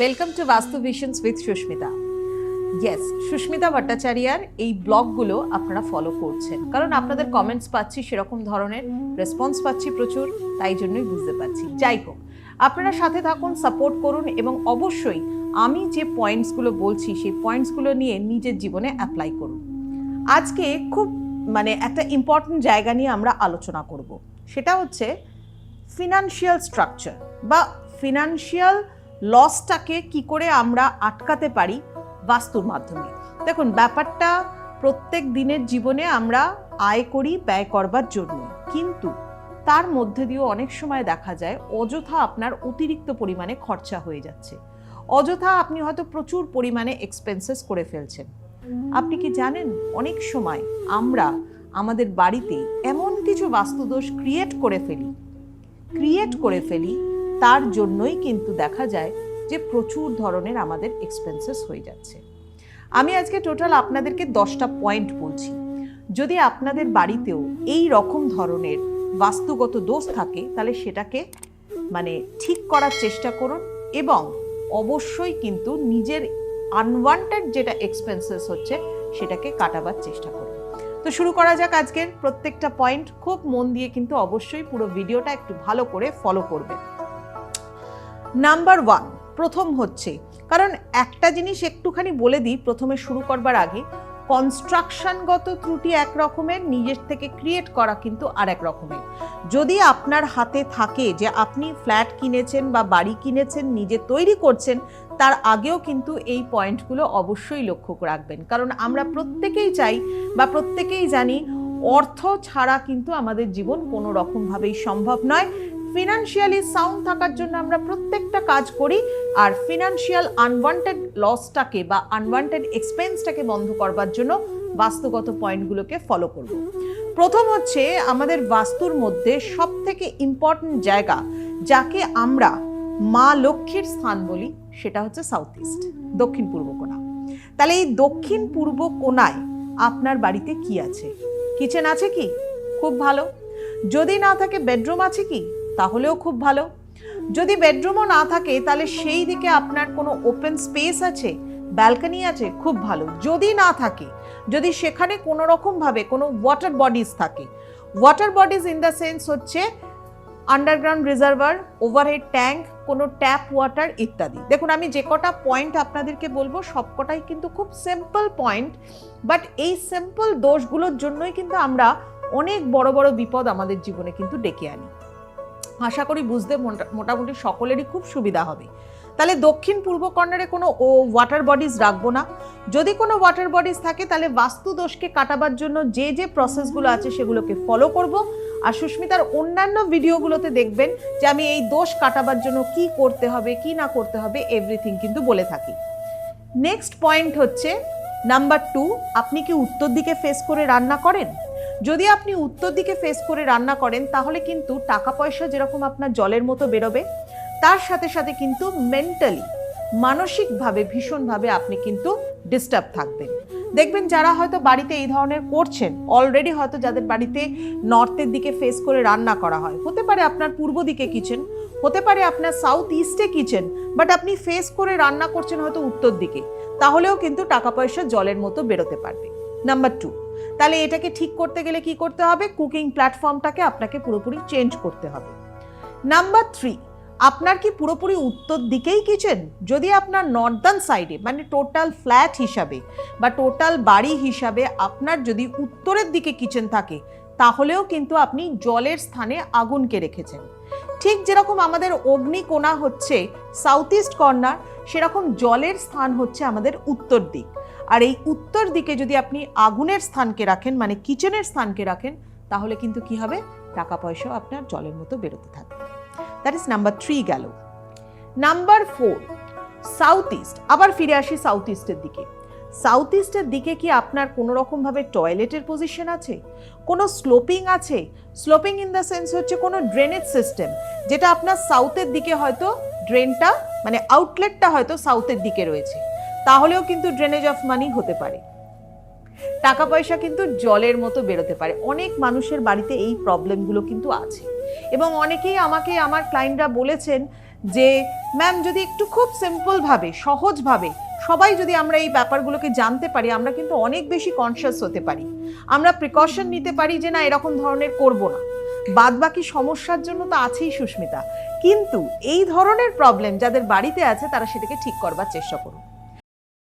Welcome to Vastu visions with Susmita. Yes, Susmita ভট্টাচার্যার এই ব্লগগুলো আপনারা ফলো করছেন, কারণ আপনাদের কমেন্টস পাচ্ছি, সেরকম ধরনের রেসপন্স পাচ্ছি প্রচুর, তাই জন্যই বুঝতে পারছি। যাই হোক, আপনারা সাথে থাকুন, সাপোর্ট করুন এবং অবশ্যই আমি যে পয়েন্টসগুলো বলছি সেই পয়েন্টসগুলো নিয়ে নিজের জীবনে অ্যাপ্লাই করুন। আজকে খুব একটা ইম্পর্টেন্ট জায়গা নিয়ে আমরা আলোচনা করব, সেটা হচ্ছে ফিনান্সিয়াল স্ট্রাকচার বা ফিনান্সিয়াল লসটাকে কি করে আমরা আটকাতে পারি বাস্তুর মাধ্যমে। দেখুন, ব্যাপারটা প্রত্যেক দিনের জীবনে আমরা আয় করি ব্যয় করবার জন্য, কিন্তু তার মধ্যে দিয়েও অনেক সময় দেখা যায় অযথা আপনার অতিরিক্ত পরিমাণে খরচা হয়ে যাচ্ছে, অযথা আপনি হয়তো প্রচুর পরিমাণে এক্সপেন্সেস করে ফেলছেন। আপনি কি জানেন, অনেক সময় আমরা আমাদের বাড়িতে এমন কিছু বাস্তুদোষ ক্রিয়েট করে ফেলি তার জন্যই কিন্তু দেখা যায় যে প্রচুর ধরনের আমাদের এক্সপেন্সেস হয়ে যাচ্ছে। আমি আজকে টোটাল আপনাদেরকে 10টা পয়েন্ট বলছি। যদি আপনাদের বাড়িতেও এই রকম ধরনের বাস্তুগত দোষ থাকে তাহলে সেটাকে ঠিক করার চেষ্টা করুন এবং অবশ্যই কিন্তু নিজের আনওয়ান্টেড যেটা এক্সপেন্সেস হচ্ছে সেটাকে কাটাবার চেষ্টা করুন। তো শুরু করা যাক আজকের প্রত্যেকটা পয়েন্ট। খুব মন দিয়ে কিন্তু অবশ্যই পুরো ভিডিওটা একটু ভালো করে ফলো করবেন। নাম্বার 1, প্রথম হচ্ছে, কারণ একটা জিনিস একটুখানি বলে দিই প্রথমে শুরু করবার আগে, কনস্ট্রাকশনগত ত্রুটি এক রকমের, নিজের থেকে ক্রিয়েট করা কিন্তু আর এক রকমের। যদি আপনার হাতে থাকে যে আপনি ফ্ল্যাট কিনেছেন বা বাড়ি কিনেছেন, নিজে তৈরি করছেন, তার আগেও কিন্তু এই পয়েন্টগুলো অবশ্যই লক্ষ্য রাখবেন, কারণ আমরা প্রত্যেকেই চাই বা প্রত্যেকেই জানি অর্থ ছাড়া কিন্তু আমাদের জীবন কোনো রকমভাবেই সম্ভব নয়। ফিনান্সিয়ালি সাউন্ড থাকার জন্য আমরা প্রত্যেকটা কাজ করি, আর ফিনান্সিয়াল আনওয়ান্টেড লসটাকে বা আনওয়ান্টেড এক্সপেন্সটাকে বন্ধ করবার জন্য বাস্তুগত পয়েন্টগুলোকে ফলো করব। প্রথম হচ্ছে, আমাদের বাস্তুর মধ্যে সব থেকে ইম্পর্টেন্ট জায়গা যাকে আমরা মা লক্ষ্মীর স্থান বলি, সেটা হচ্ছে সাউথ ইস্ট, দক্ষিণ পূর্ব কোণা। তাহলে এই দক্ষিণ পূর্ব কোণায় আপনার বাড়িতে কি আছে? কিচেন আছে কি? খুব ভালো। যদি না থাকে বেডরুম আছে কি? তাহলেও খুব ভালো। যদি বেডরুমও না থাকে তাহলে সেই দিকে আপনার কোনো ওপেন স্পেস আছে, ব্যালকনি আছে, খুব ভালো। যদি না থাকে, যদি সেখানে কোনো রকমভাবে কোনো ওয়াটার বডিজ থাকে, water bodies in the sense হচ্ছে আন্ডারগ্রাউন্ড রিজার্ভার, ওভারহেড ট্যাঙ্ক, কোনো ট্যাপ ওয়াটার ইত্যাদি। দেখুন, আমি যে কটা পয়েন্ট আপনাদেরকে বলবো সবকটাই কিন্তু খুব সিম্পল পয়েন্ট, বাট এই সিম্পল দোষগুলোর জন্যই কিন্তু আমরা অনেক বড় বড় বিপদ আমাদের জীবনে কিন্তু ডেকে আনি। আশা করি বুঝতে মোটামুটি সকলেরই খুব সুবিধা হবে। তাহলে দক্ষিণ পূর্ব কর্নারে কোনো ওয়াটার বডিজ রাখবো না। যদি কোনো ওয়াটার বডিজ থাকে তাহলে বাস্তু দোষকে কাটাবার জন্য যে যে প্রসেসগুলো আছে সেগুলোকে ফলো করব। আর সুস্মিতার অন্যান্য ভিডিওগুলোতে দেখবেন যে আমি এই দোষ কাটাবার জন্য কি করতে হবে কি না করতে হবে এভরিথিং কিন্তু বলে থাকি। নেক্সট পয়েন্ট হচ্ছে নাম্বার 2, আপনি কি উত্তর দিকে ফেস করে রান্না করেন? যদি আপনি উত্তর দিকে ফেস করে রান্না করেন তাহলে কিন্তু টাকা পয়সা যেরকম আপনার জলের মতো বেরোবে, তার সাথে সাথে কিন্তু মেন্টালি, মানসিকভাবে ভীষণভাবে আপনি কিন্তু ডিস্টার্ব থাকবেন। দেখবেন যারা হয়তো বাড়িতে এই ধরনের করছেন অলরেডি, হয়তো যাদের বাড়িতে নর্থের দিকে ফেস করে রান্না করা হয়, হতে পারে আপনার পূর্ব দিকে কিচেন, হতে পারে আপনার সাউথ ইস্টে কিচেন, বাট আপনি ফেস করে রান্না করছেন হয়তো উত্তর দিকে, তাহলেও কিন্তু টাকা পয়সা জলের মতো বেরোতে পারবে। নাম্বার 2, তাহলে এটাকে ঠিক করতে গেলে কি করতে হবে? কুকিং প্ল্যাটফর্মটাকে আপনাকে পুরোপুরি চেঞ্জ করতে হবে। নাম্বার 3, আপনার কি পুরোপুরি উত্তর দিকেই কিচেন? যদি আপনার নর্দার্ন সাইডে টোটাল ফ্ল্যাট হিসাবে বা টোটাল বাড়ি হিসাবে আপনার যদি উত্তরের দিকে কিচেন থাকে, তাহলেও কিন্তু আপনি জলের স্থানে আগুনকে রেখেছেন। ঠিক যেরকম আমাদের অগ্নিকোণা হচ্ছে সাউথ ইস্ট কর্নার, সেরকম জলের স্থান হচ্ছে আমাদের উত্তর দিক। আর এই উত্তর দিকে যদি আপনি আগুনের স্থানকে রাখেন, কিচেনের স্থানকে রাখেন, তাহলে কিন্তু কি হবে? টাকা পয়সাও আপনার জলের মতো বেরোতে থাকবে। দ্যাট ইজ নাম্বার 3 গেল। Number 4, south east. আবার ফিরে আসি সাউথ ইস্টের দিকে। সাউথ ইস্টের দিকে কি আপনার কোনো রকমভাবে টয়লেটের পজিশন আছে? কোনো স্লোপিং আছে? স্লোপিং ইন দ্য সেন্স হচ্ছে কোনো ড্রেনেজ সিস্টেম, যেটা আপনার সাউথের দিকে হয়তো ড্রেনটা আউটলেটটা হয়তো সাউথের দিকে রয়েছে, তাহলেও কিন্তু ড্রেনেজ অফ মানি হতে পারে। টাকা পয়সা কিন্তু জলের মতো বেরোতে পারে। অনেক মানুষের বাড়িতে এই প্রবলেমগুলো কিন্তু আছে এবং অনেকেই আমাকে, আমার ক্লায়েন্টরা বলেছেন যে ম্যাম যদি একটু খুব সিম্পলভাবে সহজভাবে সবাই যদি আমরা এই ব্যাপারগুলোকে জানতে পারি, আমরা কিন্তু অনেক বেশি কনসিয়াস হতে পারি, আমরা প্রিকশন নিতে পারি যে না এরকম ধরনের করব না। বাদ বাকি সমস্যার জন্য তো আছেই সুস্মিতা, কিন্তু এই ধরনের প্রবলেম যাদের বাড়িতে আছে তারা সেটাকে ঠিক করবার চেষ্টা করুন।